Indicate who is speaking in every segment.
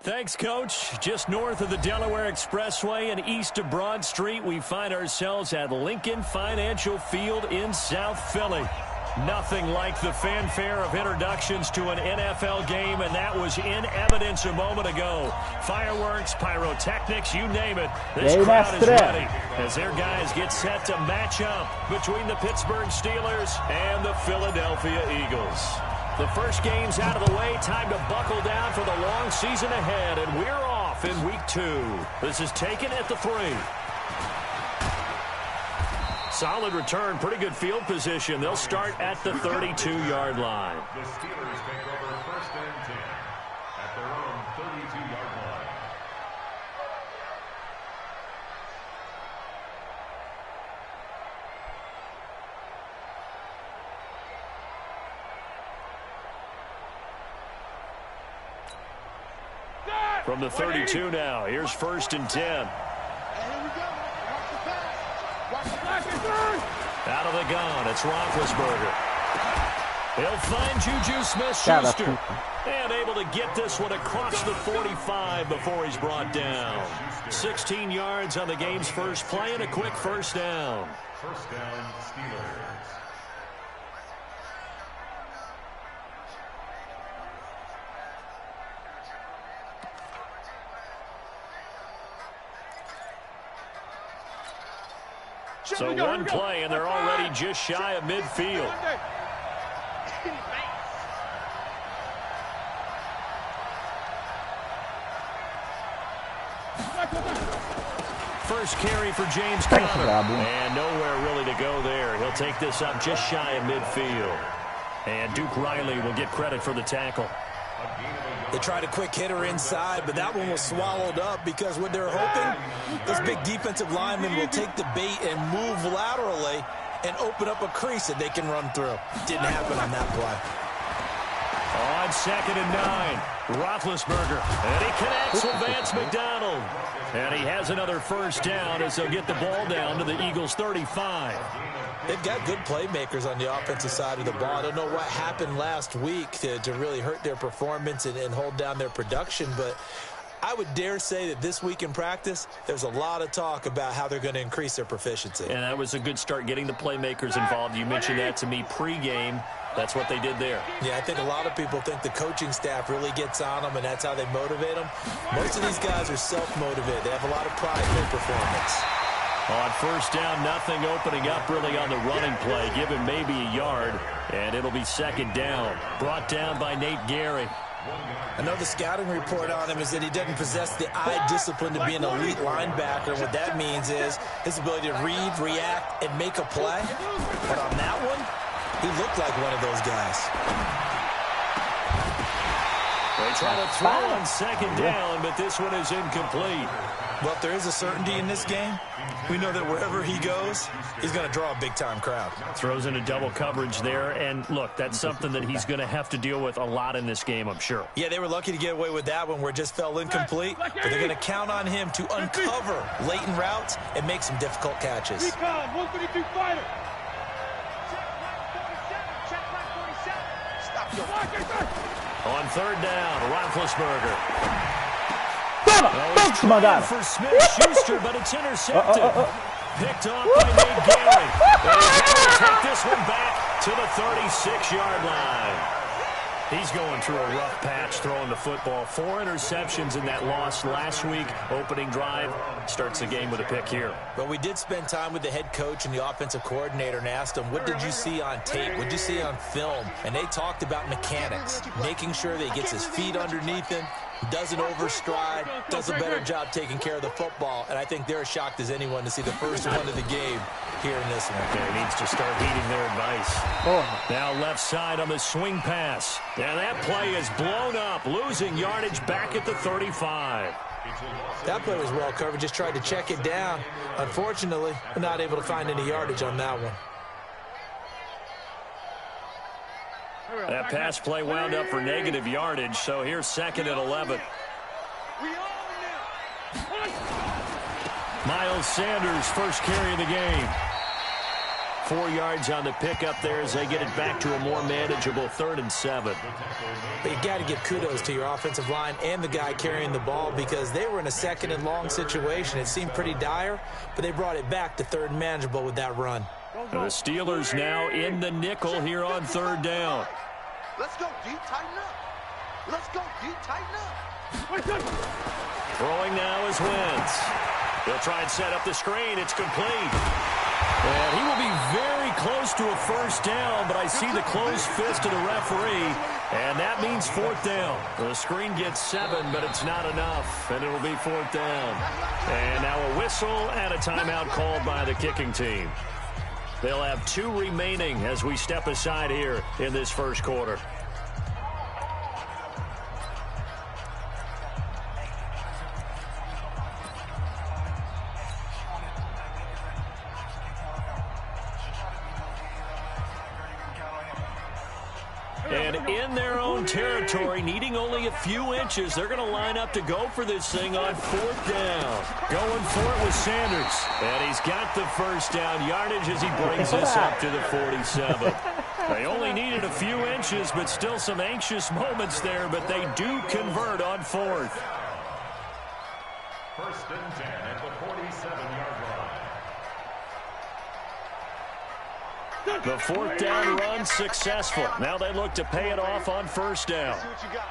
Speaker 1: Thanks, Coach. Just north of the Delaware Expressway and east of Broad Street, we find ourselves at Lincoln Financial Field in South Philly. Nothing like the fanfare of introductions to an NFL game, and that was in evidence a moment ago. Fireworks, pyrotechnics, you name it. This crowd is ready as their guys get set to match up between the Pittsburgh Steelers and the Philadelphia Eagles. The first game's out of the way. Time to buckle down for the long season ahead, and we're off in Week 2. This is taken at the 3. Solid return, pretty good field position. They'll start at the 32-yard line.
Speaker 2: The Steelers take over 1st and 10 at their own 32-yard line.
Speaker 1: From the 32 now, here's 1st and 10. Out of the gun, it's Roethlisberger. He'll find Juju Smith-Schuster. And able to get this one across the 45 before he's brought down. 16 yards on the game's first play and a quick first down.
Speaker 2: First down, Steelers.
Speaker 1: So one play, and they're already just shy of midfield. First carry for James Conner. And nowhere really to go there. He'll take this up just shy of midfield. And Duke Riley will get credit for the tackle.
Speaker 3: They tried a quick hitter inside, but that one was swallowed up because what they're hoping, this big defensive lineman will take the bait and move laterally and open up a crease that they can run through. Didn't happen on that play.
Speaker 1: On 2nd and 9, Roethlisberger. And he connects with Vance McDonald. And he has another first down as they'll get the ball down to the Eagles' 35.
Speaker 3: They've got good playmakers on the offensive side of the ball. I don't know what happened last week to really hurt their performance and hold down their production, but I would dare say that this week in practice, there's a lot of talk about how they're going to increase their proficiency.
Speaker 1: And that was a good start getting the playmakers involved. You mentioned that to me pregame. That's what they did there.
Speaker 3: Yeah, I think a lot of people think the coaching staff really gets on them, and that's how they motivate them. Most of these guys are self-motivated. They have a lot of pride in their performance.
Speaker 1: On first down, nothing opening up really on the running play. Give him maybe a yard, and it'll be 2nd down. Brought down by Nate Gary.
Speaker 3: I know the scouting report on him is that he doesn't possess the eye discipline to be an elite linebacker. And what that means is his ability to read, react, and make a play. But on that one, he looked like one of those guys.
Speaker 1: They try to throw on 2nd down, but this one is incomplete.
Speaker 3: Well, if there is a certainty in this game, we know that wherever he goes, he's going to draw a big-time crowd.
Speaker 1: Throws into double coverage there, and look, that's something that he's going to have to deal with a lot in this game, I'm sure.
Speaker 3: Yeah, they were lucky to get away with that one where it just fell incomplete, but they're going to count on him to uncover latent routes and make some difficult catches.
Speaker 1: On 3rd down, Roethlisberger. For Smith-Schuster, but it's intercepted. Picked off by Nate Gary. And he's able to take this one back to the 36-yard line. He's going through a rough patch throwing the football. 4 interceptions in that loss last week. Opening drive starts the game with a pick here.
Speaker 3: Well, we did spend time with the head coach and the offensive coordinator and asked them, what did you see on tape? What did you see on film? And they talked about mechanics, making sure that he gets his feet underneath him, doesn't overstride, does a better job taking care of the football. And I think they're as shocked as anyone to see the first one of the game here in this one.
Speaker 1: Okay, needs to start heeding their advice. Now left side on the swing pass. And that play is blown up, losing yardage back at the 35.
Speaker 3: That play was well covered, just tried to check it down. Unfortunately, not able to find any yardage on that one.
Speaker 1: That pass play wound up for negative yardage, so here's 2nd and 11. Miles Sanders, first carry of the game. 4 yards on the pickup there as they get it back to a more manageable 3rd and 7.
Speaker 3: But you got to give kudos to your offensive line and the guy carrying the ball because they were in a 2nd and long situation. It seemed pretty dire, but they brought it back to 3rd and manageable with that run.
Speaker 1: The Steelers now in the nickel here on 3rd down.
Speaker 4: Let's go, D. Tighten up. Let's go, D. Tighten up.
Speaker 1: Throwing now is Wentz. He'll try and set up the screen. It's complete. And he will be very close to a 1st down, but I see the closed fist of the referee, and that means 4th down. The screen gets 7, but it's not enough, and it'll be 4th down. And now a whistle and a timeout called by the kicking team. They'll have 2 remaining as we step aside here in this 1st quarter. And in their own territory, needing only a few inches, they're going to line up to go for this thing on 4th down. Going for it with Sanders. And he's got the 1st down yardage as he brings this up to the 47. They only needed a few inches, but still some anxious moments there, but they do convert on 4th.
Speaker 2: 1st and 10 at the 47-yard line.
Speaker 1: The 4th down run successful. Now they look to pay it off on 1st down.
Speaker 4: See what you got.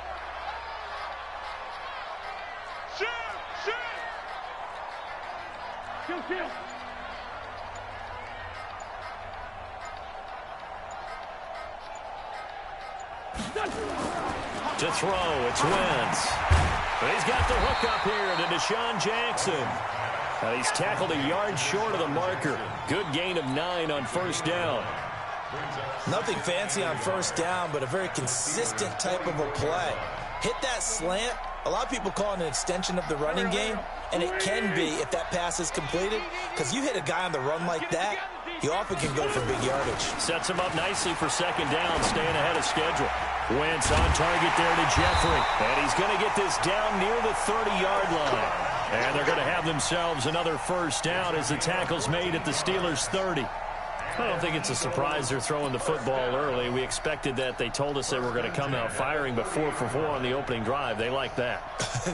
Speaker 4: Shoot! Shoot! Kill!
Speaker 1: To throw, it's Wentz. But he's got the hook up here to Deshaun Jackson. He's tackled a yard short of the marker. Good gain of 9 on 1st down.
Speaker 3: Nothing fancy on 1st down, but a very consistent type of a play. Hit that slant. A lot of people call it an extension of the running game, and it can be if that pass is completed, because you hit a guy on the run like that, he often can go for big yardage.
Speaker 1: Sets him up nicely for 2nd down, staying ahead of schedule. Wentz on target there to Jeffrey, and he's going to get this down near the 30-yard line. And they're going to have themselves another 1st down as the tackle's made at the Steelers' 30. I don't think it's a surprise they're throwing the football early. We expected that. They told us they were going to come out firing, but 4 for 4 on the opening drive. They like that.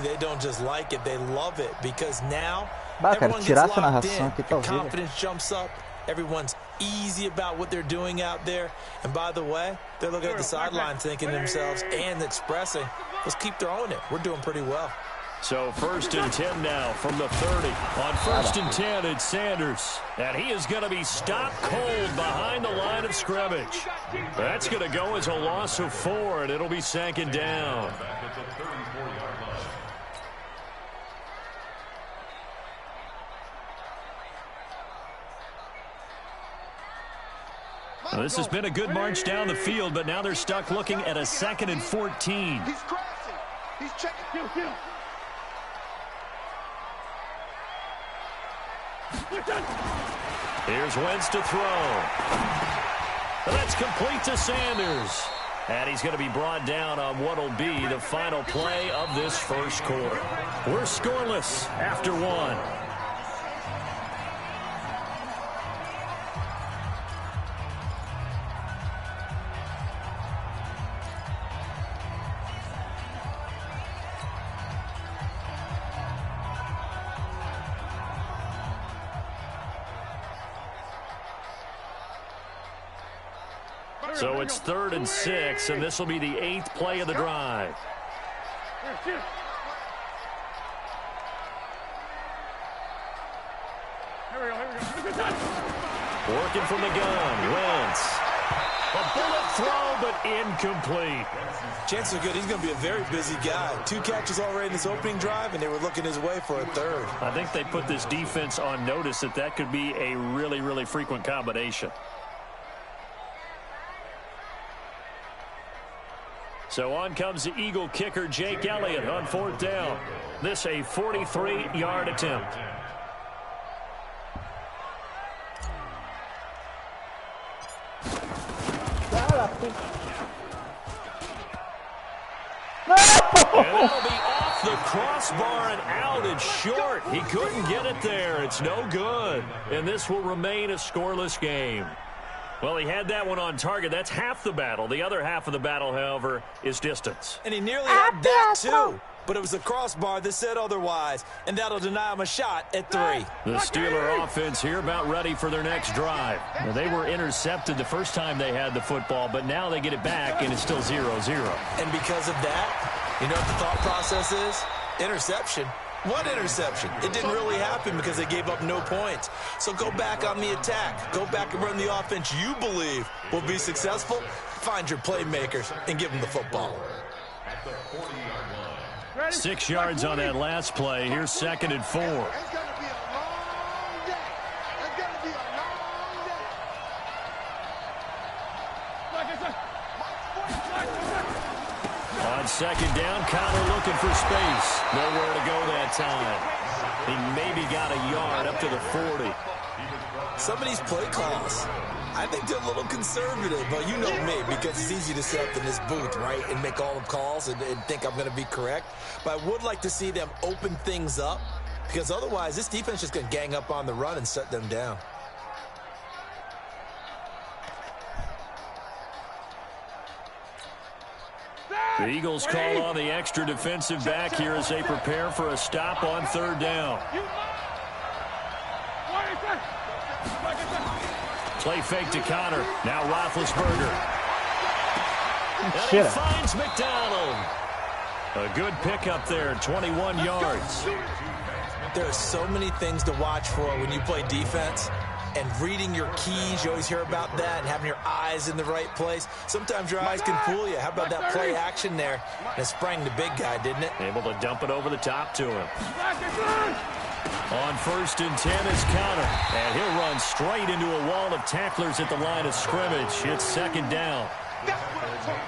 Speaker 3: They don't just like it, they love it, because now
Speaker 5: Bah, cara,
Speaker 3: everyone
Speaker 5: tirar
Speaker 3: gets
Speaker 5: essa
Speaker 3: locked
Speaker 5: narração
Speaker 3: in.
Speaker 5: aqui tá horrível.
Speaker 3: Confidence jumps up. Everyone's easy about what they're doing out there. And by the way, they're looking at the sideline thinking to themselves and expressing, let's keep throwing it. We're doing pretty well.
Speaker 1: So 1st and 10 now from the 30. On 1st and 10, it's Sanders. And he is going to be stopped cold behind the line of scrimmage. That's going to go as a loss of 4, and it'll be 2nd down.
Speaker 2: Back at the 34-yard line.
Speaker 1: Well, this has been a good march down the field, but now they're stuck looking at a 2nd and 14.
Speaker 4: He's crashing. He's checking. Kill.
Speaker 1: Here's Wentz to throw. And that's complete to Sanders. And he's going to be brought down on what will be the final play of this 1st quarter. We're scoreless after 1. So it's 3rd and 6, and this will be the 8th play of the drive. Working from the gun, Wentz. A bullet throw, but incomplete.
Speaker 3: Chances are good he's going to be a very busy guy. 2 catches already in this opening drive, and they were looking his way for a 3rd.
Speaker 1: I think they put this defense on notice that could be a really, really frequent combination. So on comes the Eagle kicker, Jake Elliott, on 4th down. This a 43-yard attempt. And that'll be off the crossbar and out. It's short. He couldn't get it there. It's no good. And this will remain a scoreless game. Well, he had that one on target. That's half the battle. The other half of the battle, however, is distance.
Speaker 3: And he nearly had that, too. But it was a crossbar that said otherwise, and that'll deny him a shot at 3.
Speaker 1: The Steeler offense here about ready for their next drive. Now, they were intercepted the first time they had the football, but now they get it back, and it's still 0-0.
Speaker 3: And because of that, you know what the thought process is? Interception. What interception? It didn't really happen because they gave up no points. So go back on the attack. Go back and run the offense you believe will be successful. Find your playmakers and give them the football.
Speaker 1: 6 yards on that last play. Here's 2nd and 4.
Speaker 4: It's going to be a long day. It's going to be a long day.
Speaker 1: On 2nd down, Connor looking for space. Nowhere to go that time. He maybe got a yard up to the 40.
Speaker 3: Some of these play calls, I think they're a little conservative, but you know me, because it's easy to sit up in this booth, right, and make all the calls and think I'm going to be correct. But I would like to see them open things up, because otherwise this defense is just going to gang up on the run and shut them down.
Speaker 1: The Eagles call on the extra defensive back here as they prepare for a stop on 3rd down. Play fake to Connor. Now Roethlisberger. And he finds McDonald. A good pickup there, 21 yards.
Speaker 3: There are so many things to watch for when you play defense. And reading your keys, you always hear about that, and having your eyes in the right place. Sometimes your eyes can fool you. How about that play action there? And it sprang the big guy, didn't it?
Speaker 1: Able to dump it over the top to him. On 1st and 10 is Connor. And he'll run straight into a wall of tacklers at the line of scrimmage. It's 2nd down.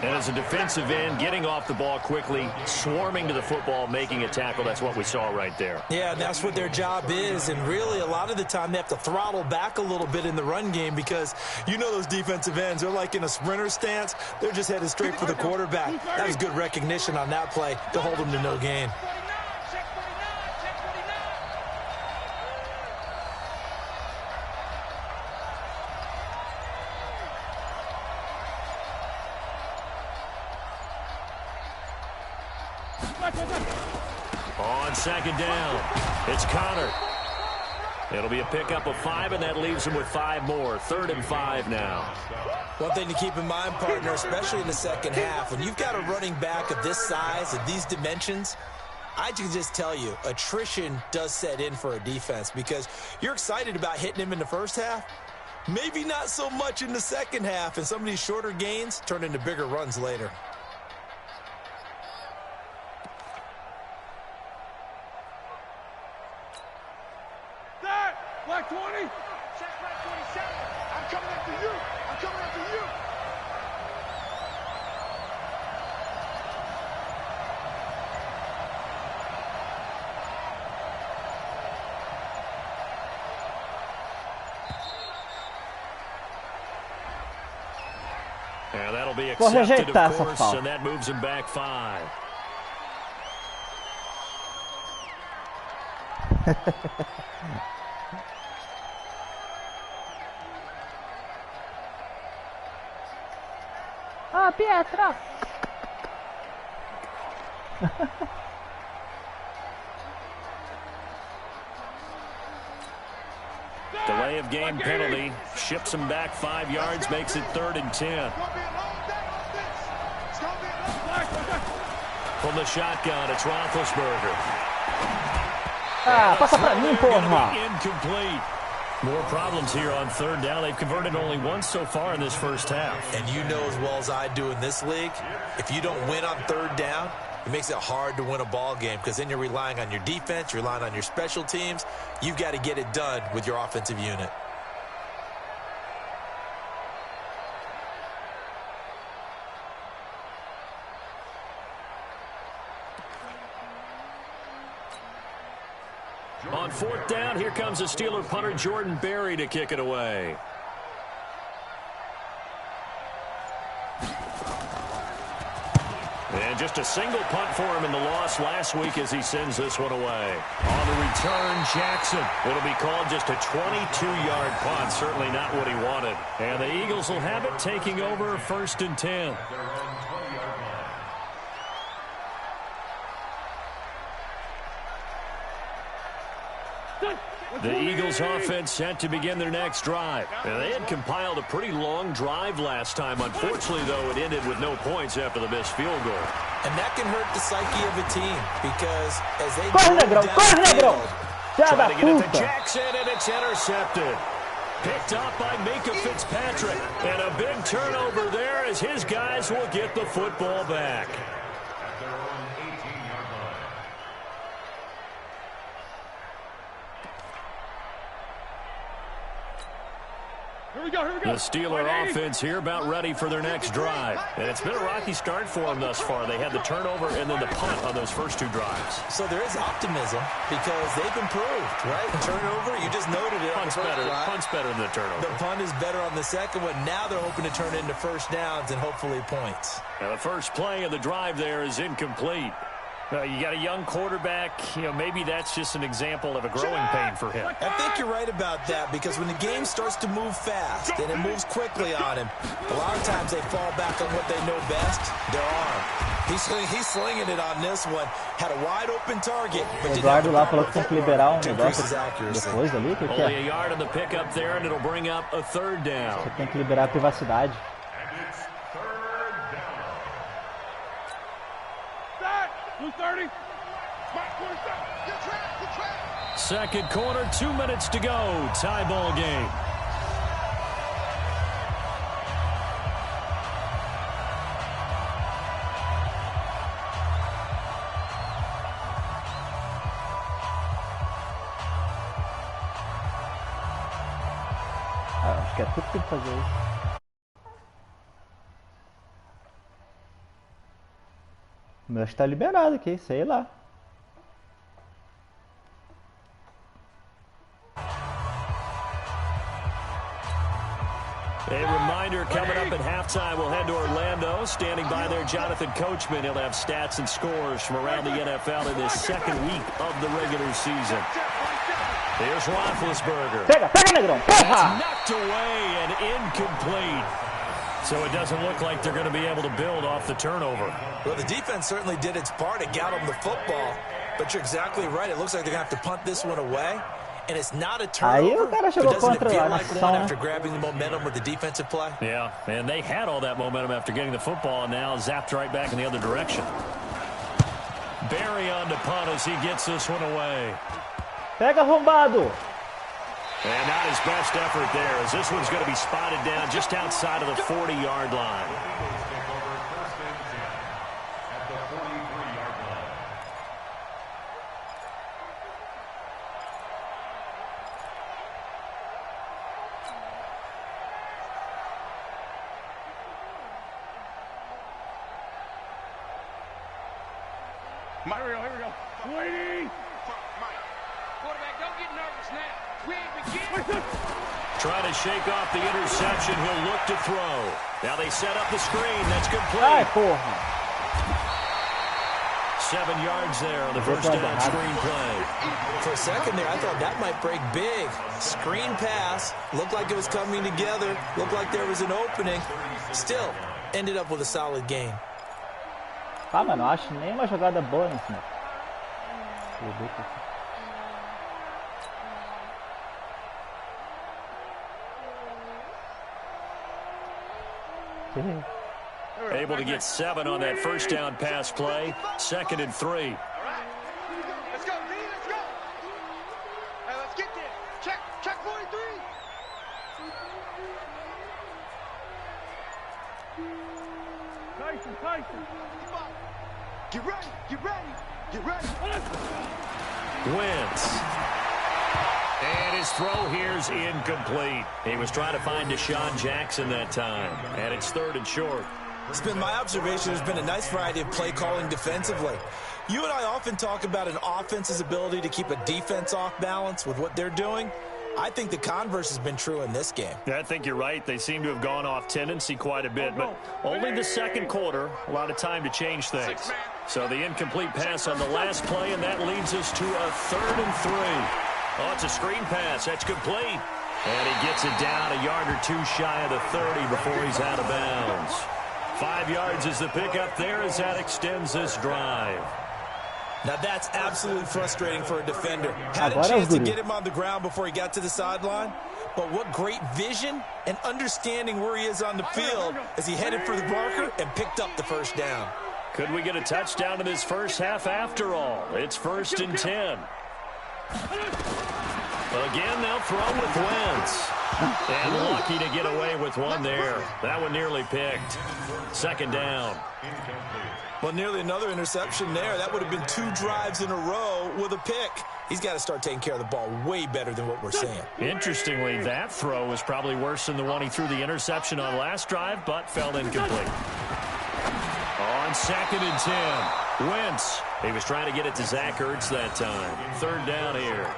Speaker 1: And as a defensive end, getting off the ball quickly, swarming to the football, making a tackle. That's what we saw right there.
Speaker 3: Yeah, that's what their job is. And really, a lot of the time, they have to throttle back a little bit in the run game because you know those defensive ends, they're like in a sprinter stance. They're just headed straight for the quarterback. That was good recognition on that play to hold them to no gain.
Speaker 1: On 2nd down, it's Connor. It'll be a pickup of 5, and that leaves him with 5 more. 3rd and 5 now.
Speaker 3: One thing to keep in mind, partner, especially in the second half, when you've got a running back of this size and these dimensions, I can just tell you, attrition does set in for a defense because you're excited about hitting him in the first half. Maybe not so much in the second half, and some of these shorter gains turn into bigger runs later.
Speaker 4: Black 20. Check black 27. I'm coming after you. I'm coming after you.
Speaker 1: And that'll be accepted, of course, and that moves him back 5.
Speaker 5: Ah, Pietra!
Speaker 1: Delay of game penalty. Ships him back 5 yards, makes it 3rd and 10. From the shotgun, it's Roethlisberger.
Speaker 5: Ah, passa pra mim, porra!
Speaker 1: Incomplete. More problems here on 3rd down. They've converted only once so far in this first half.
Speaker 3: And you know as well as I do in this league, if you don't win on 3rd down, it makes it hard to win a ball game because then you're relying on your defense, you're relying on your special teams. You've got to get it done with your offensive unit.
Speaker 1: On 4th down, here comes the Steeler punter Jordan Berry to kick it away. And Just a single punt for him in the loss last week as he sends this one away. On the return, Jackson. It'll be called just a 22-yard punt. Certainly not what he wanted. And the Eagles will have it, taking over 1st and 10. The Eagles offense set to begin their next drive. And they had compiled a pretty long drive last time. Unfortunately, though, it ended with no points after the missed field goal.
Speaker 3: And that can hurt the psyche of a team because as they
Speaker 5: Corre, Negrão!
Speaker 1: Trying to get it to Jackson, and it's intercepted. Picked up by Minka Fitzpatrick. And a big turnover there as his guys will get the football back. The Steeler offense here about ready for their next drive. And it's been a rocky start for them thus far. They had the turnover and then the punt on those first 2 drives.
Speaker 3: So there is optimism because they've improved, right? Turnover, you just noted it.
Speaker 1: Punt's better than the turnover.
Speaker 3: The punt is better on the second one. Now they're hoping to turn it into first downs and hopefully points.
Speaker 1: Now the first play of the drive there is incomplete. You got a young quarterback. Maybe that's just an example of a growing pain for him.
Speaker 3: I think you're right about that because when the game starts to move fast and it moves quickly on him, a lot of times they fall back on what they know best, their arm. He's slinging it on this one. Had a wide open target.
Speaker 5: Eduardo lá falou que tem que liberar negócio depois ali. O que é?
Speaker 1: Only a yard on the pickup there, and it'll bring up a 3rd down.
Speaker 5: Você tem que liberar a privacidade.
Speaker 1: Second quarter, 2 minutes to go. Tie ball game.
Speaker 5: Acho que é tudo que tem que fazer isso. O meu está liberado aqui, sei lá.
Speaker 1: A reminder coming up at halftime. We'll head to Orlando. Standing by there, Jonathan Coachman. He'll have stats and scores from around the NFL in this 2nd week of the regular season. Here's Roethlisberger.
Speaker 5: Pega, Negrão.
Speaker 1: That's knocked away and incomplete. So it doesn't look like they're going to be able to build off the turnover.
Speaker 3: Well, the defense certainly did its part to get them the football. But you're exactly right. It looks like they're going to have to punt this one away. And it's not a turnover, but doesn't it feel like one after grabbing the momentum with the defensive play?
Speaker 1: Yeah, and they had all that momentum after getting the football, and now zapped right back in the other direction. Barry on to punt as he gets this one away.
Speaker 5: Pega arrombado.
Speaker 1: And not his best effort there, as this one's going to be spotted down just outside of the 40-yard line.
Speaker 6: Mario, here we go. Waiting. Quarterback, don't get nervous now. We ain't beginning.
Speaker 1: Trying to shake off the interception. He'll look to throw. Now they set up the screen. That's complete.
Speaker 5: Ai, porra.
Speaker 1: 7 yards there on the first down screen play.
Speaker 3: For a second there, I thought that might break big. Screen pass. Looked like it was coming together. Looked like there was an opening. Still, ended up with a solid game.
Speaker 5: Ah, mano, não acho nenhuma jogada boa nesse momento.
Speaker 1: Able to get 7 on that first down pass play. 2nd and 3.
Speaker 4: All right. Let's go, D. Let's go. Hey, let's get there. Check 43.
Speaker 6: Tyson.
Speaker 4: Get ready.
Speaker 1: Wentz. And his throw here's incomplete. He was trying to find Deshaun Jackson that time. And it's 3rd and short.
Speaker 3: It's been my observation there's been a nice variety of play calling defensively. You and I often talk about an offense's ability to keep a defense off balance with what they're doing. I think the converse has been true in this game.
Speaker 1: Yeah, I think you're right. They seem to have gone off tendency quite a bit, but only the second quarter, a lot of time to change things. So the incomplete pass on the last play, and that leads us to a 3rd and 3. Oh, it's a screen pass. That's complete. And he gets it down a yard or two shy of the 30 before he's out of bounds. 5 yards is the pickup there as that extends this drive.
Speaker 3: Now that's absolutely frustrating for a defender. Had a chance to get him on the ground before he got to the sideline, but what great vision and understanding where he is on the field as he headed for the marker and picked up the first down.
Speaker 1: Could we get a touchdown in this first half after all? It's 1st and 10. Again, they'll throw with Wentz. And lucky to get away with one there. That one nearly picked. 2nd down.
Speaker 3: Well, nearly another interception there. That would have been 2 drives in a row with a pick. He's got to start taking care of the ball way better than what we're seeing.
Speaker 1: Interestingly, that throw was probably worse than the one he threw the interception on last drive, but fell incomplete. On 2nd and 10, Wentz. He was trying to get it to Zach Ertz that time. 3rd down here.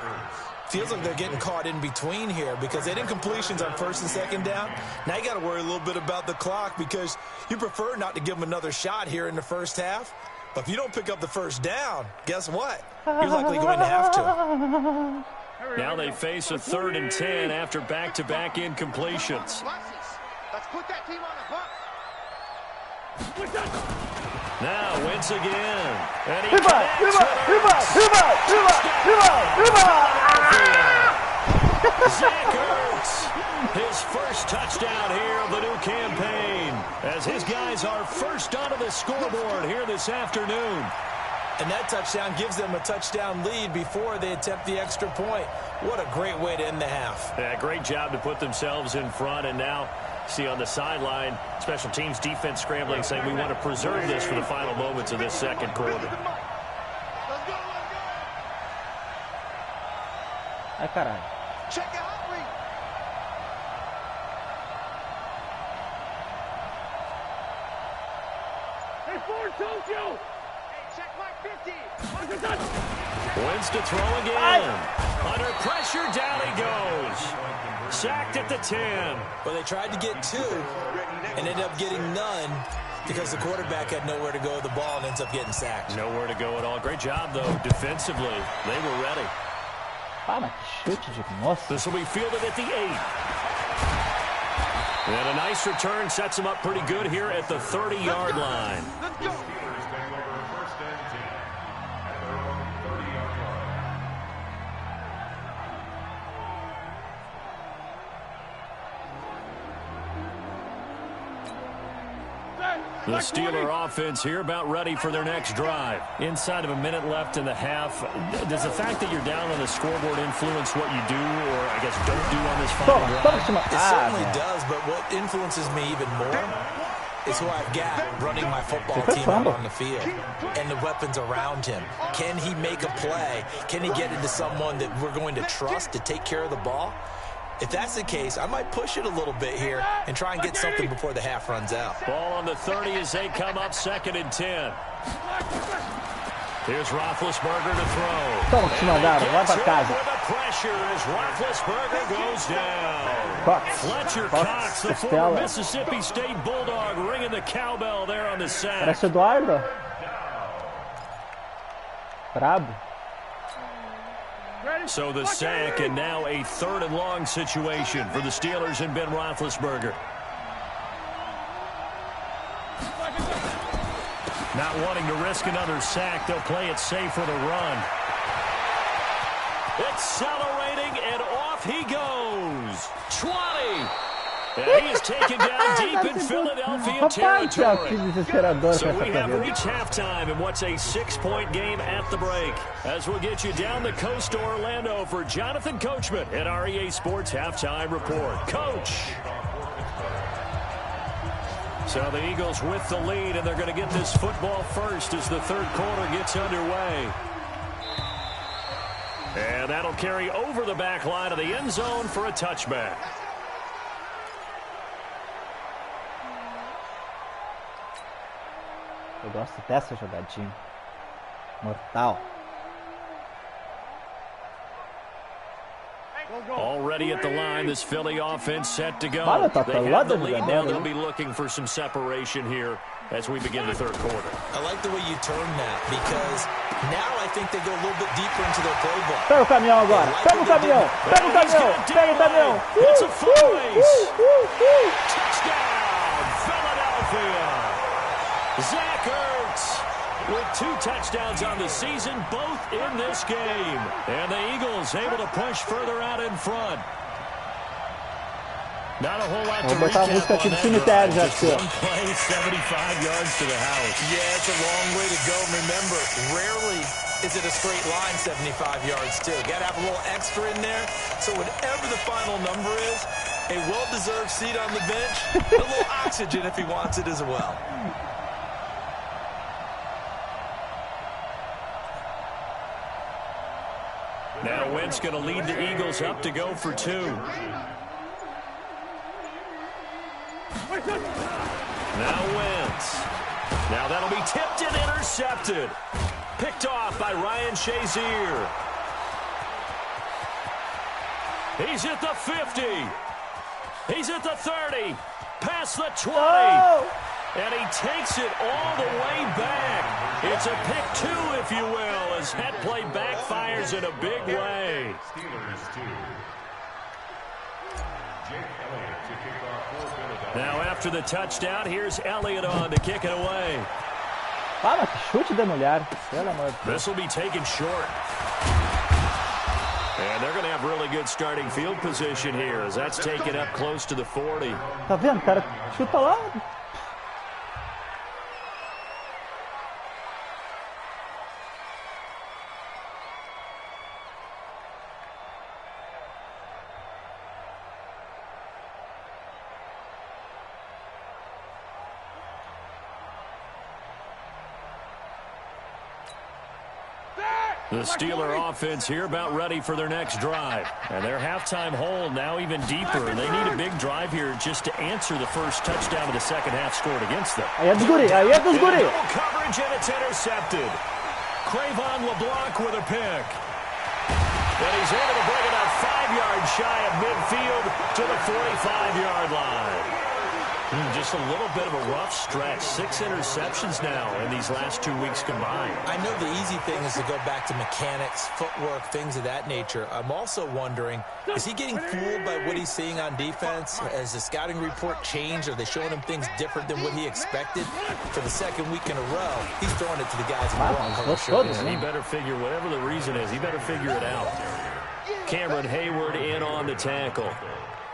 Speaker 3: Feels like they're getting caught in between here because they had incompletions on 1st and 2nd down. Now you got to worry a little bit about the clock because you prefer not to give them another shot here in the first half. But if you don't pick up the first down, guess what? You're likely going to have to.
Speaker 1: Now they face a 3rd and 10 after back-to-back incompletions.
Speaker 4: Let's put that team on the hook.
Speaker 1: Now Wentz again. And he Zach Ertz, his first touchdown here of the new campaign, as his guys are first onto the scoreboard here this afternoon.
Speaker 3: And that touchdown gives them a touchdown lead before they attempt the extra point. What a great way to end the half.
Speaker 1: Yeah, great job to put themselves in front, and now see on the sideline, special teams defense scrambling, saying we want to preserve this for the final moments of this second quarter.
Speaker 5: Ai, caralho.
Speaker 4: Check out, Reed.
Speaker 6: Hey, Ford told you!
Speaker 4: Hey, check my 50.
Speaker 1: Wins to throw again. Under pressure, down he goes. Sacked at the 10.
Speaker 3: Well, they tried to get 2 and ended up getting none because the quarterback had nowhere to go with the ball and ends up getting sacked.
Speaker 1: Nowhere to go at all. Great job, though, defensively. They were ready.
Speaker 5: Para, que chute de... Nossa.
Speaker 1: This will be fielded at the 8. And a nice return sets him up pretty good here at the 30-yard line.
Speaker 4: Let's go.
Speaker 1: The Steeler offense here about ready for their next drive. Inside of a minute left in the half. Does the fact that you're down on the scoreboard influence what you do, or I guess don't do on this final drive?
Speaker 3: It certainly does, but what influences me even more is who I've got running my football team out on the field and the weapons around him. Can he make a play? Can he get into someone that we're going to trust to take care of the ball? If that's the case, I might push it a little bit here and try and get something before the half runs out.
Speaker 1: Ball on the 30 as they come up 2nd and 10. Here's Roethlisberger to throw.
Speaker 5: Toma que te mandaram, vai pra casa.
Speaker 1: With the pressure as Roethlisberger goes down. Fletcher Cox, the former Mississippi State Bulldog, ringing the cowbell there on the sack.
Speaker 5: Parece Eduardo. Brabo.
Speaker 1: So the sack, and now a 3rd and long situation for the Steelers and Ben Roethlisberger. Not wanting to risk another sack, they'll play it safe with a run. Accelerating, and off he goes. 20. And he is taken down deep in Philadelphia territory. So we have reached halftime in what's a 6-point game at the break. As we'll get you down the coast to Orlando for Jonathan Coachman at our EA Sports Halftime Report. Coach. So the Eagles with the lead, and they're going to get this football first as the 3rd quarter gets underway. And that'll carry over the back line of the end zone for a touchback.
Speaker 5: Eu gosto dessa jogadinha. Mortal.
Speaker 1: Already ready at the line. This Philly offense set to go.
Speaker 5: They
Speaker 1: have the lead now. They'll be looking for some separation here as we begin the third quarter.
Speaker 3: I like the way you turn that because now I think they go a little bit deeper into their playbook.
Speaker 5: Pega o caminhão agora. Pega o caminhão. Pega o caminhão. Pega o caminhão.
Speaker 1: It's a full race. Touchdown, Philadelphia. Zach Ertz with 2 touchdowns on the season, both in this game. And the Eagles able to push further out in front. Not a whole lot to recap on that drive. Just one play, 75 yards to the house.
Speaker 3: Yeah, it's a long way to go. Remember, rarely is it a straight line 75 yards, too. Got to have a little extra in there. So whatever the final number is, a well-deserved seat on the bench, a little oxygen if he wants it as well.
Speaker 1: Now Wentz going to lead the Eagles up to go for 2. Now Wentz. Now that'll be tipped and intercepted. Picked off by Ryan Shazier. He's at the 50. He's at the 30. Past the 20. Oh! And he takes it all the way back. It's a pick 2, if you will, as that play backfires in a big way. Now after the touchdown, here's Elliott on to kick it away.
Speaker 5: Fala, que chute de mulher.
Speaker 1: This will be taken short. And they're going to have really good starting field position here as that's taken up close to the 40.
Speaker 5: Tá vendo, cara? Chuta lá.
Speaker 1: The Steeler offense here about ready for their next drive. And their halftime hold now even deeper. And they need a big drive here just to answer the first touchdown of the second half scored against them.
Speaker 5: Aí é dos guri, aí é dos guri.
Speaker 1: Double coverage and it's intercepted. Cravon LeBlanc with a pick. And he's able to bring it up 5 yards shy of midfield to the 45-yard line. Just a little bit of a rough stretch. 6 interceptions now in these last 2 weeks combined.
Speaker 3: I know the easy thing is to go back to mechanics, footwork, things of that nature. I'm also wondering, is he getting fooled by what he's seeing on defense? Has the scouting report changed? Are they showing him things different than what he expected? For the second week in a row, he's throwing it to the guys in the wrong color.
Speaker 1: He better figure, whatever the reason is, he better figure it out. Cameron Hayward in on the tackle.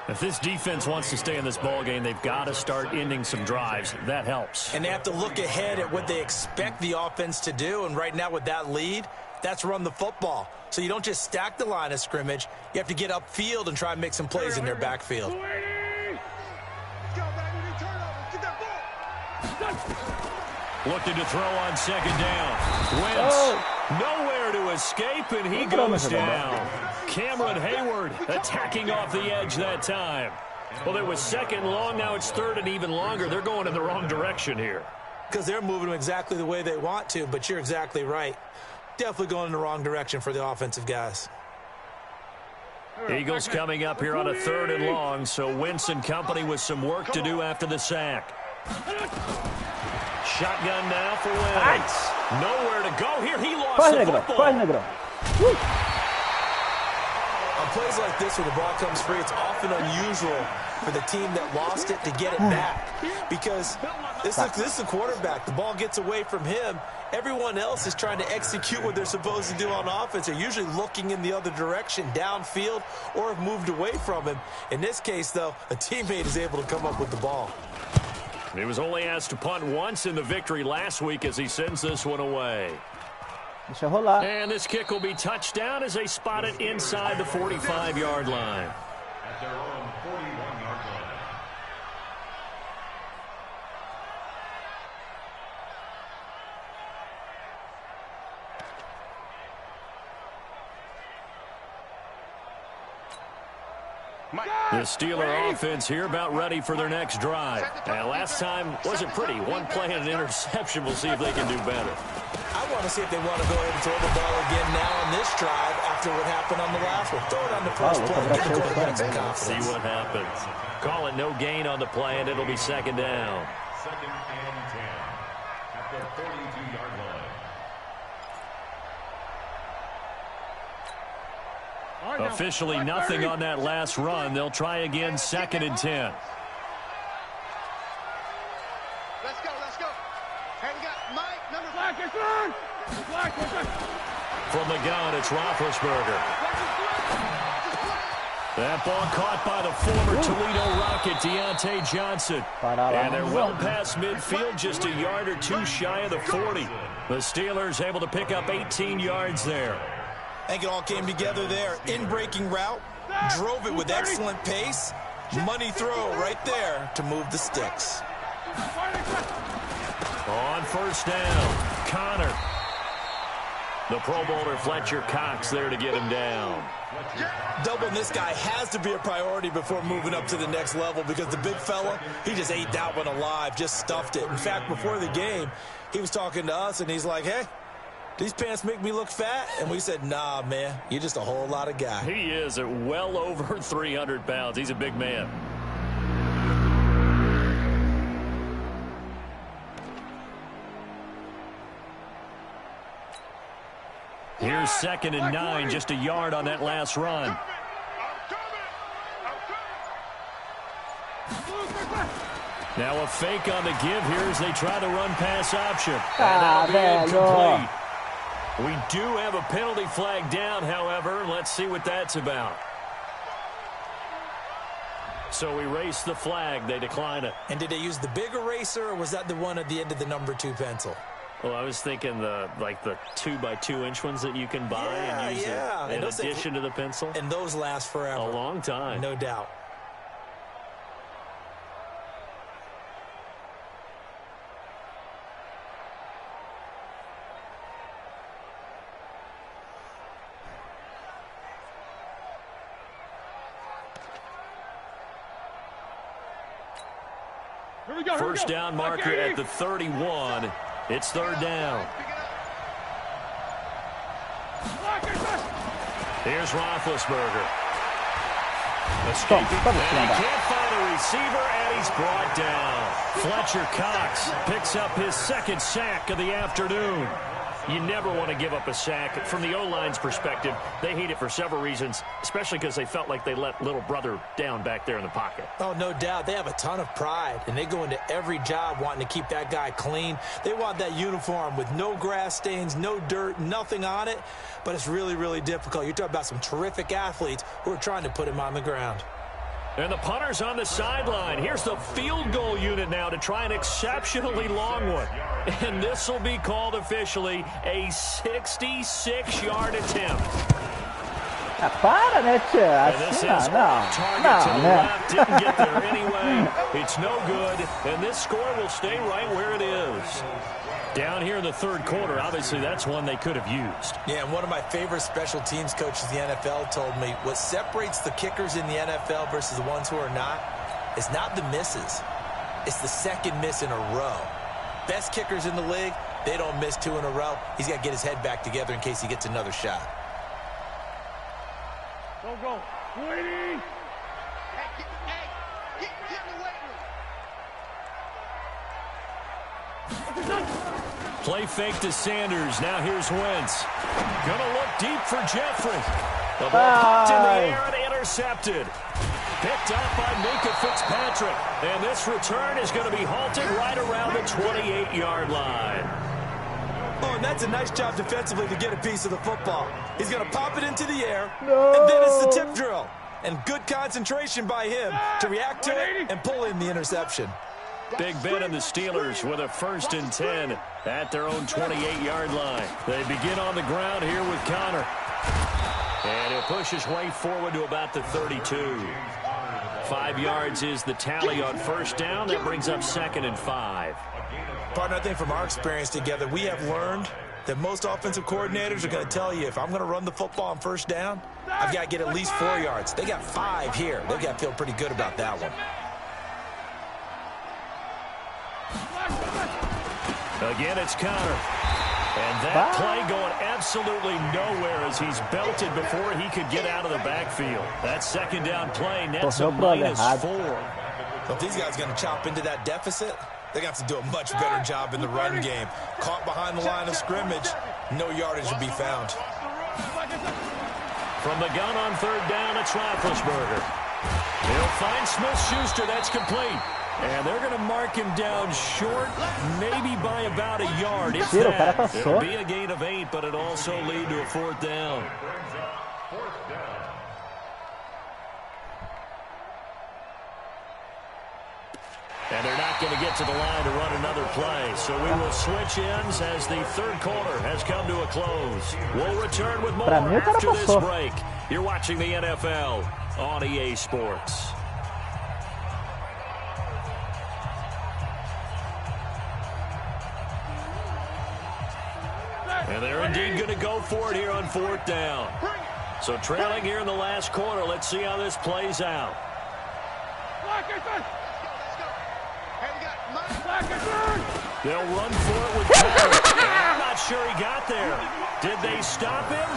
Speaker 1: If this defense wants to stay in this ballgame, they've got to start ending some drives. That helps.
Speaker 3: And they have to look ahead at what they expect the offense to do. And right now with that lead, that's run the football. So you don't just stack the line of scrimmage. You have to get upfield and try and make some plays in their backfield.
Speaker 1: Looking to throw on second down. Wentz nowhere to escape, and he goes down. Cameron Hayward attacking off the edge that time. Well, it was second long. Now it's third and even longer. They're going in the wrong direction here.
Speaker 3: Because they're moving them exactly the way they want to, but you're exactly right. Definitely going in the wrong direction for the offensive guys.
Speaker 1: Eagles coming up here on a 3rd and long, so Wentz and company with some work to do after the sack. Shotgun now for Wentz. Nowhere to go here. He lost the football.
Speaker 3: On plays like this where the ball comes free, it's often unusual for the team that lost it to get it back. Because this is the quarterback. The ball gets away from him. Everyone else is trying to execute what they're supposed to do on offense. They're usually looking in the other direction, downfield, or have moved away from him. In this case, though, a teammate is able to come up with the ball.
Speaker 1: He was only asked to punt once in the victory last week as he sends this one away.
Speaker 5: Deixa rolar.
Speaker 1: And this kick will be touchdown as they spot it inside the 45-yard line.
Speaker 2: At their own 41-yard line.
Speaker 1: The Steeler offense here about ready for their next drive. And last time wasn't pretty. One play and an interception. We'll see if they can do better.
Speaker 3: I want to see if they want to go ahead and throw the ball again now on this drive after what happened on the last one. Throw it on the first play. Get the quarterback some confidence.
Speaker 1: See what happens. Call it no gain on the play, and it'll be second down.
Speaker 2: Second and 10 at the 32-yard line.
Speaker 1: Officially nothing on that last run. They'll try again, second and 10.
Speaker 4: Let's go, let's go. Hey, we got Mike, number 5.
Speaker 1: From the gun, it's Roethlisberger. That ball caught by the former Toledo Rocket, Deontay Johnson. And they're well past midfield, just a yard or two shy of the 40. The Steelers able to pick up 18 yards there.
Speaker 3: I think it all came together there. In-breaking route, drove it with excellent pace. Money throw right there to move the sticks.
Speaker 1: On first down, Connor. The Pro Bowler Fletcher Cox there to get him down.
Speaker 3: Doubling this guy has to be a priority before moving up to the next level because the big fella, he just ate that one alive, just stuffed it. In fact, before the game, he was talking to us, and he's like, hey, these pants make me look fat? And we said, nah, man, you're just a whole lot of guy.
Speaker 1: He is at well over 300 pounds. He's a big man. Here's second and 9, just a yard on that last run. Now a fake on the give here as they try to run pass option. And that'll be incomplete. We do have a penalty flag down, however. Let's see what that's about. So we race the flag. They decline it.
Speaker 3: And did they use the big eraser, or was that the one at the end of the number 2 pencil?
Speaker 1: Well, I was thinking the 2x2-inch ones that you can buy and use in addition to the pencil.
Speaker 3: And those last forever.
Speaker 1: A long time.
Speaker 3: No doubt.
Speaker 1: First down marker at the 31. It's third down. Here's Roethlisberger. Escaping. And he can't find a receiver, and he's brought down. Fletcher Cox picks up his second sack of the afternoon. You never want to give up a sack. From the O-line's perspective, they hate it for several reasons, especially because they felt like they let little brother down back there in the pocket.
Speaker 3: Oh, no doubt. They have a ton of pride, and they go into every job wanting to keep that guy clean. They want that uniform with no grass stains, no dirt, nothing on it, but it's really, really difficult. You're talking about some terrific athletes who are trying to put him on the ground.
Speaker 1: And the punter's on the sideline. Here's the field goal unit now to try an exceptionally long one. And this will be called officially a 66-yard attempt.
Speaker 5: Para, né, tia?
Speaker 1: And this is target to the left. Didn't get there anyway. It's no good. And this score will stay right where it is. Down here in the third quarter, obviously that's one they could have used.
Speaker 3: Yeah, and one of my favorite special teams coaches in the NFL told me what separates the kickers in the NFL versus the ones who are not is not the misses. It's the second miss in a row. Best kickers in the league, they don't miss 2 in a row. He's got to get his head back together in case he gets another shot.
Speaker 6: Don't go. Waiting.
Speaker 4: Hey, get in the weight room.
Speaker 1: Play fake to Sanders. Now here's Wentz. Gonna look deep for Jeffrey. The ball popped in the air and intercepted. Picked up by Minka Fitzpatrick. And this return is going to be halted right around the 28-yard line.
Speaker 3: Oh, and that's a nice job defensively to get a piece of the football. He's going to pop it into the air, and then it's the tip drill. And good concentration by him to react to it and pull in the interception.
Speaker 1: Big Ben and the Steelers with a 1st and 10 at their own 28-yard line. They begin on the ground here with Connor. And he'll push his way forward to about the 32. 5 yards is the tally on first down. That brings up 2nd and 5.
Speaker 3: Partner, I think from our experience together, we have learned that most offensive coordinators are going to tell you, if I'm going to run the football on first down, I've got to get at least 4 yards. They got 5 here. They've got to feel pretty good about that one.
Speaker 1: Again, it's Connor. And that play going absolutely nowhere as he's belted before he could get out of the backfield. That second down play nets a -4.
Speaker 3: If these guys are going to chop into that deficit, they're going to have to do a much better job in the run game. Caught behind the line of scrimmage, no yardage to be found.
Speaker 1: From the gun on third down, it's Roethlisberger. He'll find Smith-Schuster. That's complete. And they're going to mark him down short, maybe by about a yard. If that, it'll be a gain of 8, but it'll also lead to a 4th down. And they're not going to get to the line to run another play. So we will switch ends as the third quarter has come to a close. We'll return with more after this break. You're watching the NFL on EA Sports. And they're indeed going to go for it here on 4th down. So trailing here in the last quarter. Let's see how this plays out. They'll run for it with power. I'm not sure he got there. Did they stop him?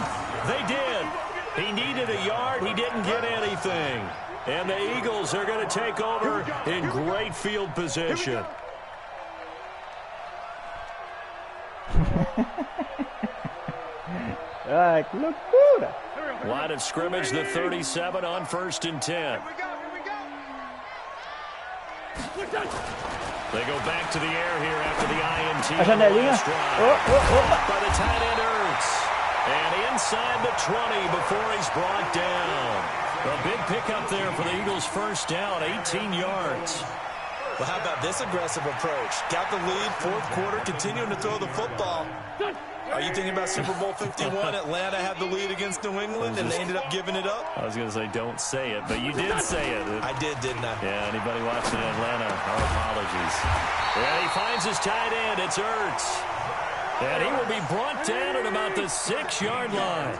Speaker 1: They did. He needed a yard. He didn't get anything. And the Eagles are going to take over in great field position.
Speaker 5: Ai, que loucura.
Speaker 1: Line of scrimmage, the 37 on 1st and 10. They go back to the air here after the INT.
Speaker 5: A janelinha.
Speaker 1: By the tight end, Ertz. And inside the 20 before he's brought down. A big pickup there for the Eagles' first down, 18 yards.
Speaker 3: Well, how about this aggressive approach? Got the lead, 4th quarter, continuing to throw the football. Are you thinking about Super Bowl 51? Atlanta had the lead against New England, and they ended up giving it up?
Speaker 1: I was going to say, don't say it, but you did say it.
Speaker 3: I did, didn't I?
Speaker 1: Yeah, anybody watching in Atlanta, our apologies. And he finds his tight end. It's Ertz. And he will be brought down at about the 6-yard line.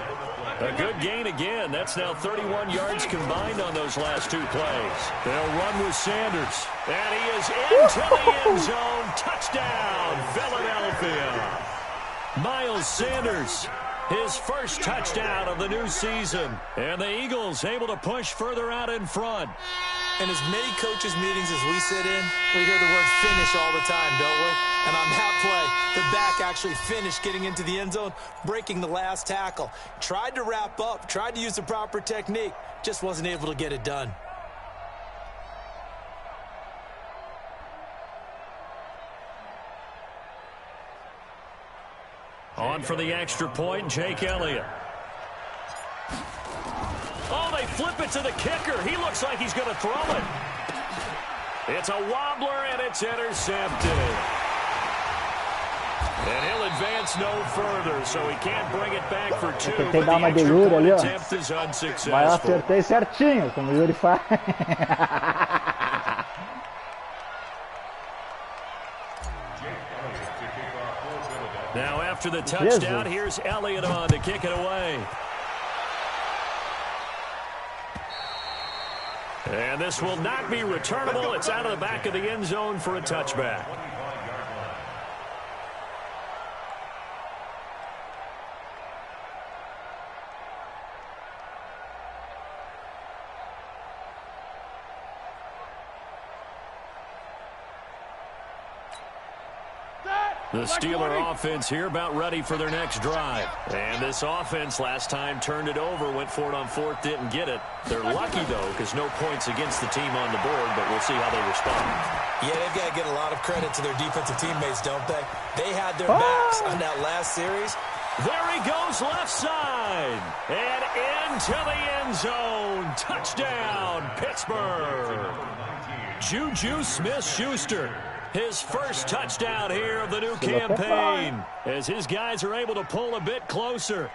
Speaker 1: A good gain again. That's now 31 yards combined on those last 2 plays. They'll run with Sanders. And he is into the end zone. Touchdown, Philadelphia. Miles Sanders, his first touchdown of the new season. And the Eagles able to push further out in front.
Speaker 3: In as many coaches' meetings as we sit in, we hear the word finish all the time, don't we? And on that play, the back actually finished getting into the end zone, breaking the last tackle. Tried to wrap up, tried to use the proper technique, just wasn't able to get it done.
Speaker 1: On for the extra point, Jake Elliott. Oh, they flip it to the kicker. He looks like he's going to throw it. It's a wobbler, and it's intercepted. And he'll advance no further, so he can't bring it back for 2.
Speaker 5: Tentei dar uma de Yuri ali, ó.
Speaker 1: Is unsuccessful.
Speaker 5: Mas eu acertei certinho, como o Yuri faz.
Speaker 1: Now after the touchdown, here's Elliott on to kick it away. And this will not be returnable. It's out of the back of the end zone for a touchback. The Steeler offense here about ready for their next drive. And this offense last time turned it over, went for it on 4th, didn't get it. They're lucky, though, because no points against the team on the board, but we'll see how they respond.
Speaker 3: Yeah, they've got to get a lot of credit to their defensive teammates, don't they? They had their backs on that last series.
Speaker 1: There he goes left side. And into the end zone. Touchdown, Pittsburgh. Juju Smith-Schuster. His first touchdown here of the new campaign as his guys are able to pull a bit closer.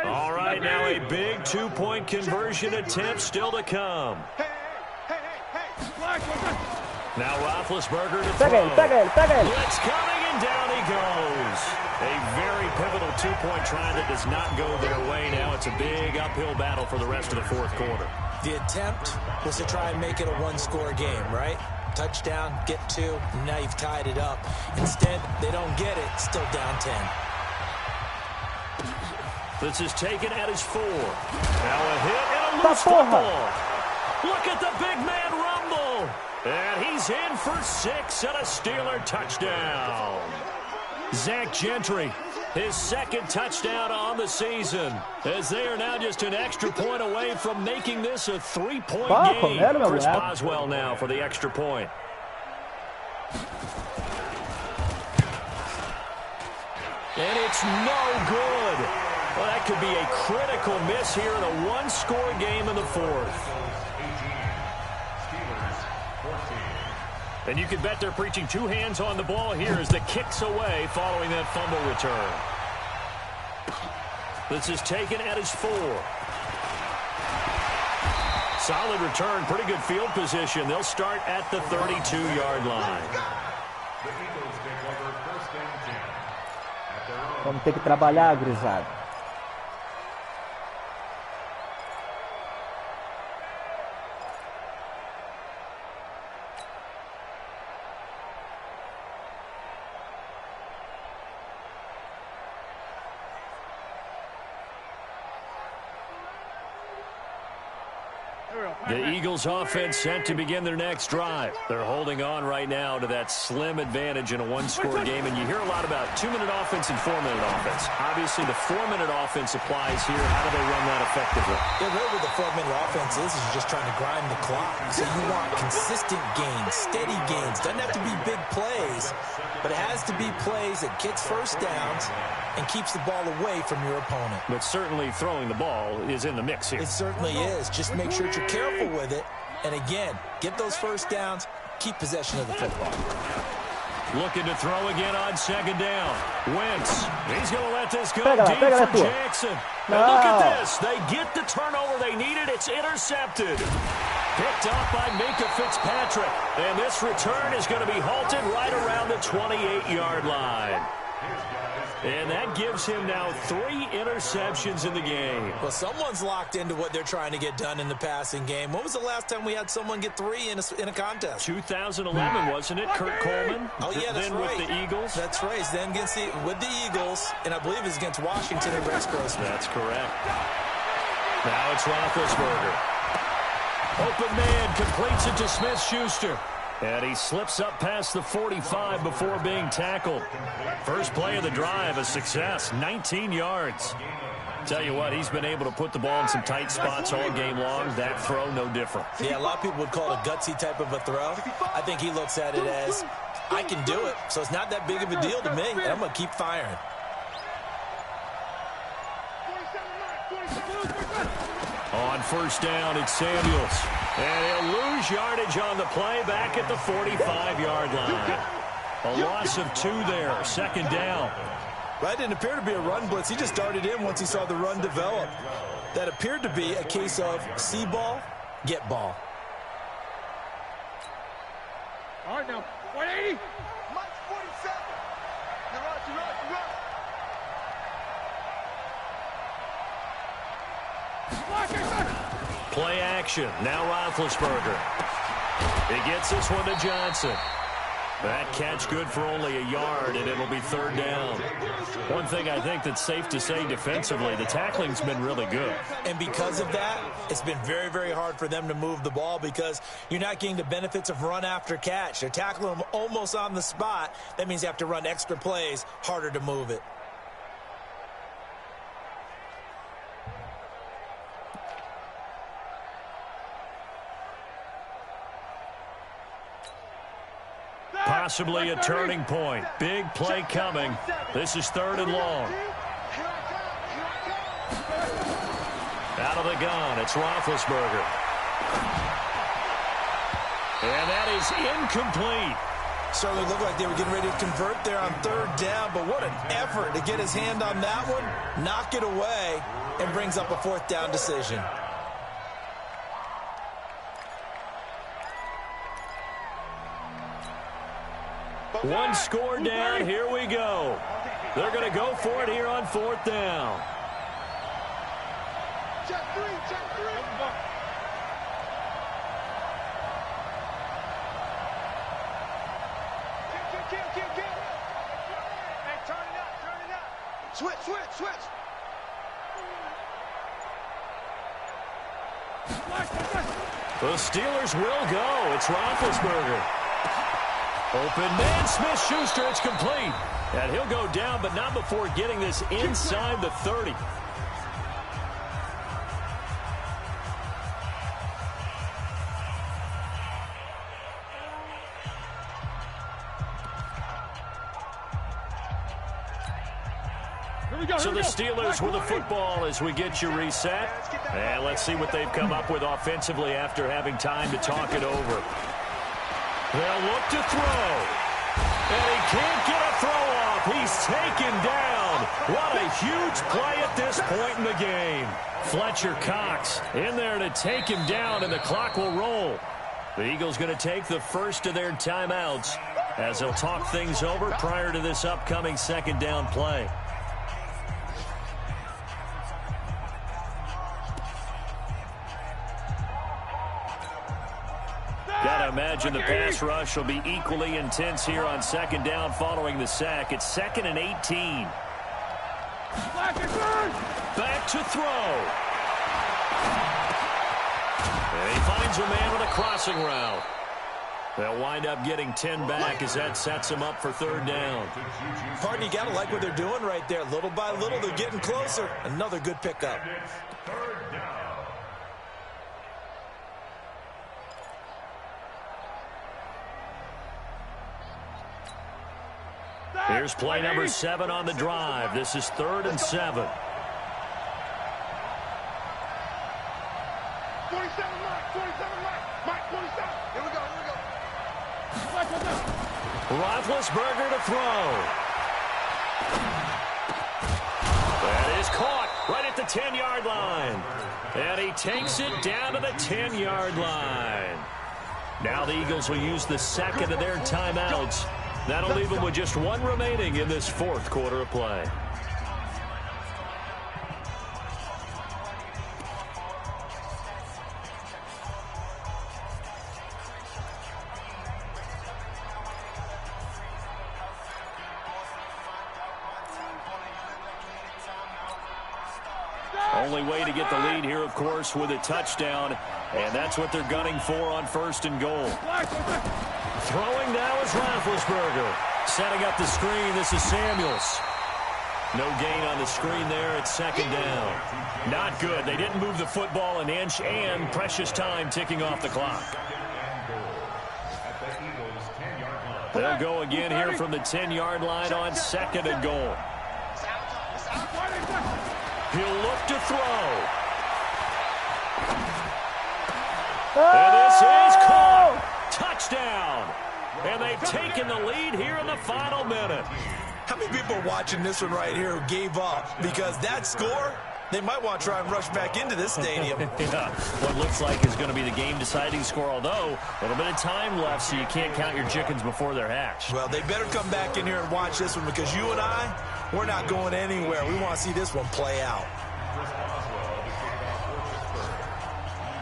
Speaker 1: All right, now a big 2-point conversion attempt still to come. Now Roethlisberger to throw.
Speaker 5: Pega ele.
Speaker 1: Blitz coming, and And down he goes. A very pivotal two-point try that does not go their way. Now it's a big uphill battle for the rest of the fourth quarter.
Speaker 3: The attempt was to try and make it a one-score game, right? Touchdown, get 2, and now you've tied it up. Instead, they don't get it, still down 10.
Speaker 1: This is taken at his 4. Now a hit and a loose football. Look at the big man rumble. And he's in for 6 and a Steeler touchdown. Zach Gentry, his second touchdown on the season, as they are now just an extra point away from making this a 3-point game. Chris Boswell now for the extra point. And it's no good. Well, that could be a critical miss here in a one-score game in the fourth. And you can bet they're preaching 2 hands on the ball here as the kick's away following that fumble return. This is taken at his 4. Solid return, pretty good field position. They'll start at the 32-yard line.
Speaker 5: Vamos ter que trabalhar, gurizada.
Speaker 1: The Eagles offense set to begin their next drive. They're holding on right now to that slim advantage in a one-score game, and you hear a lot about 2-minute offense and 4-minute offense. Obviously, the 4-minute offense applies here. How do they run that effectively?
Speaker 3: Yeah, really what the 4-minute offense is you're just trying to grind the clock. So you want consistent gains, steady gains. Doesn't have to be big plays, but it has to be plays that gets first downs and keeps the ball away from your opponent.
Speaker 1: But certainly throwing the ball is in the mix here.
Speaker 3: It certainly is. Just make sure that you're careful with it. And again, get those first downs, keep possession of the football.
Speaker 1: Looking to throw again on second down. Wentz, he's going to let this go deep for Jackson. Now look at this. They get the turnover they needed. It's intercepted. Picked up by Minka Fitzpatrick. And this return is going to be halted right around the 28-yard line. And that gives him now 3 interceptions in the game.
Speaker 3: Well, someone's locked into what they're trying to get done in the passing game. When was the last time we had someone get 3 in a contest?
Speaker 1: 2011, wasn't it? Kurt Coleman.
Speaker 3: Oh, yeah, that's
Speaker 1: then
Speaker 3: right.
Speaker 1: With the Eagles.
Speaker 3: That's right. Then with the Eagles, and I believe it's against Washington and Rex Grossman.
Speaker 1: That's correct. Now it's Roethlisberger. Open man completes it to Smith-Schuster. And he slips up past the 45 before being tackled. First play of the drive, a success, 19 yards. Tell you what, he's been able to put the ball in some tight spots all game long. That throw, no different.
Speaker 3: Yeah, a lot of people would call it a gutsy type of a throw. I think he looks at it as, I can do it, so it's not that big of a deal to me, and I'm going to keep firing.
Speaker 1: On first down, it's Samuels. And he'll lose yardage on the play back at the 45-yard line. A loss of 2 there, second down.
Speaker 3: That didn't appear to be a run blitz. He just darted in once he saw the run develop. That appeared to be a case of see ball, get ball.
Speaker 6: All right, now, 180.
Speaker 4: Mike's 47. You're right.
Speaker 1: Play action. Now Roethlisberger. He gets this one to Johnson. That catch good for only a yard, and it'll be third down. One thing I think that's safe to say defensively, the tackling's been really good.
Speaker 3: And because of that, it's been very, very hard for them to move the ball because you're not getting the benefits of run after catch. They're tackling them almost on the spot. That means you have to run extra plays, harder to move it.
Speaker 1: Possibly a turning point. Big play coming. This is third and long. Out of the gun, it's Roethlisberger. And that is incomplete.
Speaker 3: Certainly looked like they were getting ready to convert there on third down, but what an effort to get his hand on that one, knock it away, and brings up a fourth down decision.
Speaker 1: One score down. Here we go. They're going to go for it here on 4th down.
Speaker 4: Check three, check three. Kill. Hey, turn it up. Switch.
Speaker 1: The Steelers will go. It's Roethlisberger. Open man, Smith-Schuster. It's complete. And he'll go down, but not before getting this inside the 30. So the Steelers with the football as we get you reset. And let's see what they've come up with offensively after having time to talk it over. They'll look to throw. And he can't get a throw off. He's taken down. What a huge play at this point in the game. Fletcher Cox in there to take him down, and the clock will roll. The Eagles going to take the first of their timeouts as they'll talk things over prior to this upcoming 2nd down play. Gotta imagine the pass rush will be equally intense here on 2nd down following the sack. It's 2nd and 18. Back to throw. And he finds a man with a crossing route. They'll wind up getting 10 back as that sets them up for 3rd down.
Speaker 3: Pardon, you gotta like what they're doing right there. Little by little, they're getting closer. Another good pickup.
Speaker 2: 3rd down.
Speaker 1: Here's play number 7 on the drive. This is 3rd and 7.
Speaker 4: 47, Mike, 47. Here we go.
Speaker 1: Roethlisberger to throw. That is caught right at the 10-yard line. And he takes it down to the 10-yard line. Now the Eagles will use the 2nd of their timeouts. That'll leave them with just 1 remaining in this 4th quarter of play. Only way to get the lead here, of course, with a touchdown, and that's what they're gunning for on 1st and goal. Throwing now is Roethlisberger. Setting up the screen, this is Samuels. No gain on the screen there at 2nd down. Not good. They didn't move the football an inch, and precious time ticking off the clock. They'll go again here from the 10-yard line on 2nd and goal. He'll look to throw. And this is caught. Touchdown. And they've taken the lead here in the final minute.
Speaker 3: How many people are watching this one right here who gave up? Because that score, they might want to try and rush back into this stadium.
Speaker 1: Yeah, what looks like is going to be the game-deciding score, although a little bit of time left, so you can't count your chickens before they're hatched.
Speaker 3: Well, they better come back in here and watch this one, because you and I, we're not going anywhere. We want to see this one play out.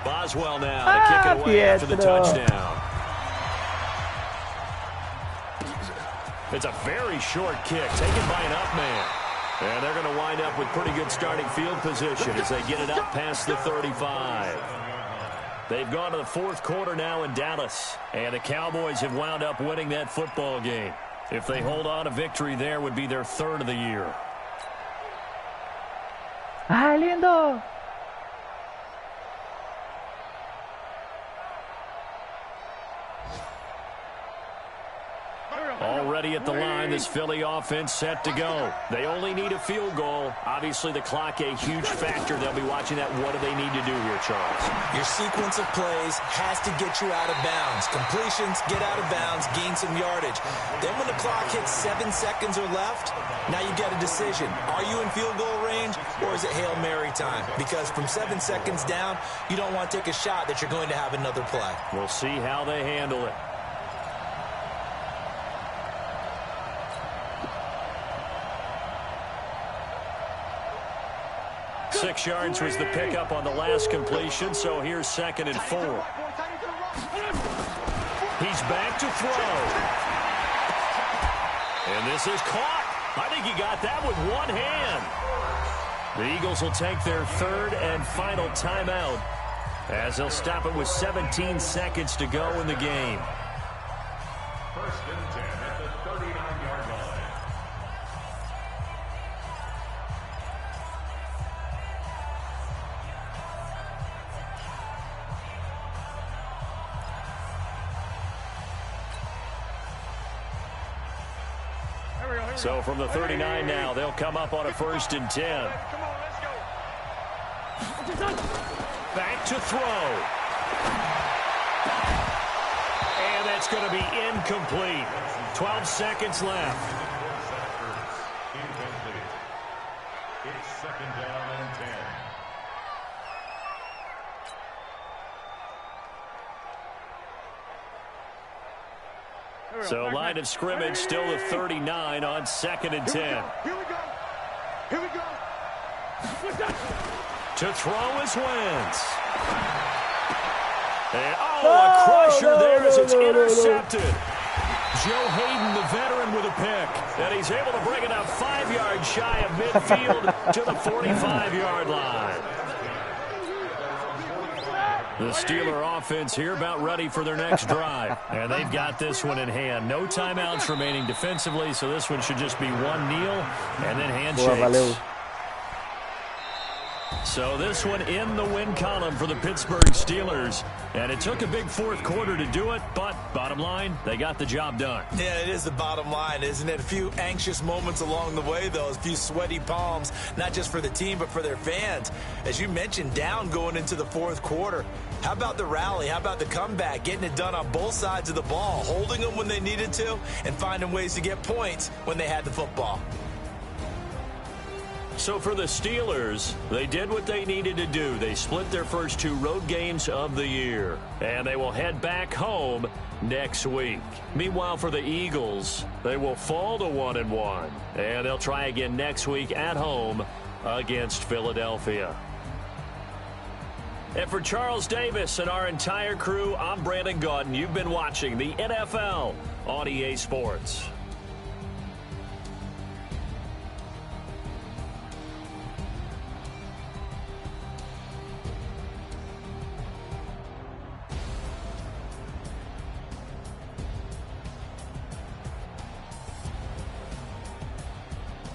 Speaker 1: Boswell now to kick it away after the touchdown. It's a very short kick taken by an up man. And they're going to wind up with pretty good starting field position as they get it up past the 35. They've gone to the 4th quarter now in Dallas. And the Cowboys have wound up winning that football game. If they hold on, a victory there would be their 3rd of the year.
Speaker 5: ¡Ay, lindo!
Speaker 1: Already at the line, this Philly offense set to go. They only need a field goal. Obviously, the clock a huge factor. They'll be watching that. What do they need to do here, Charles?
Speaker 3: Your sequence of plays has to get you out of bounds. Completions, get out of bounds, gain some yardage. Then when the clock hits 7 seconds or left, now you get a decision. Are you in field goal range, or is it Hail Mary time? Because from 7 seconds down, you don't want to take a shot that you're going to have another play.
Speaker 1: We'll see how they handle it. 6 yards was the pickup on the last completion, so here's 2nd and 4. He's back to throw. And this is caught. I think he got that with one hand. The Eagles will take their 3rd and final timeout as they'll stop it with 17 seconds to go in the game.
Speaker 2: 1st and 10 at the 39-yard line.
Speaker 1: So from the 39 now, they'll come up on a 1st and 10.
Speaker 4: Come on, let's go.
Speaker 1: Back to throw. And that's going to be incomplete. 12 seconds left.
Speaker 2: Incomplete. It's 2nd down and 10.
Speaker 1: So line of scrimmage still the 39 on 2nd and 10.
Speaker 4: Here we go. Here we go.
Speaker 1: To throw is Wentz. And, a crusher there as it's intercepted. Joe Hayden, the veteran, with a pick. And he's able to bring it up 5 yards shy of midfield to the 45-yard line. The Steeler offense here about ready for their next drive. And they've got this one in hand. No timeouts remaining defensively, so this one should just be one kneel and then handshakes. So this one in the win column for the Pittsburgh Steelers. And it took a big 4th quarter to do it, but bottom line, they got the job done.
Speaker 3: Yeah, it is the bottom line, isn't it? A few anxious moments along the way, though. A few sweaty palms, not just for the team, but for their fans. As you mentioned, down going into the 4th quarter. How about the rally? How about the comeback? Getting it done on both sides of the ball, holding them when they needed to, and finding ways to get points when they had the football.
Speaker 1: So for the Steelers, they did what they needed to do. They split their first 2 road games of the year, and they will head back home next week. Meanwhile, for the Eagles, they will fall to 1-1, and they'll try again next week at home against Philadelphia. And for Charles Davis and our entire crew, I'm Brandon Gaudin. You've been watching the NFL on EA Sports.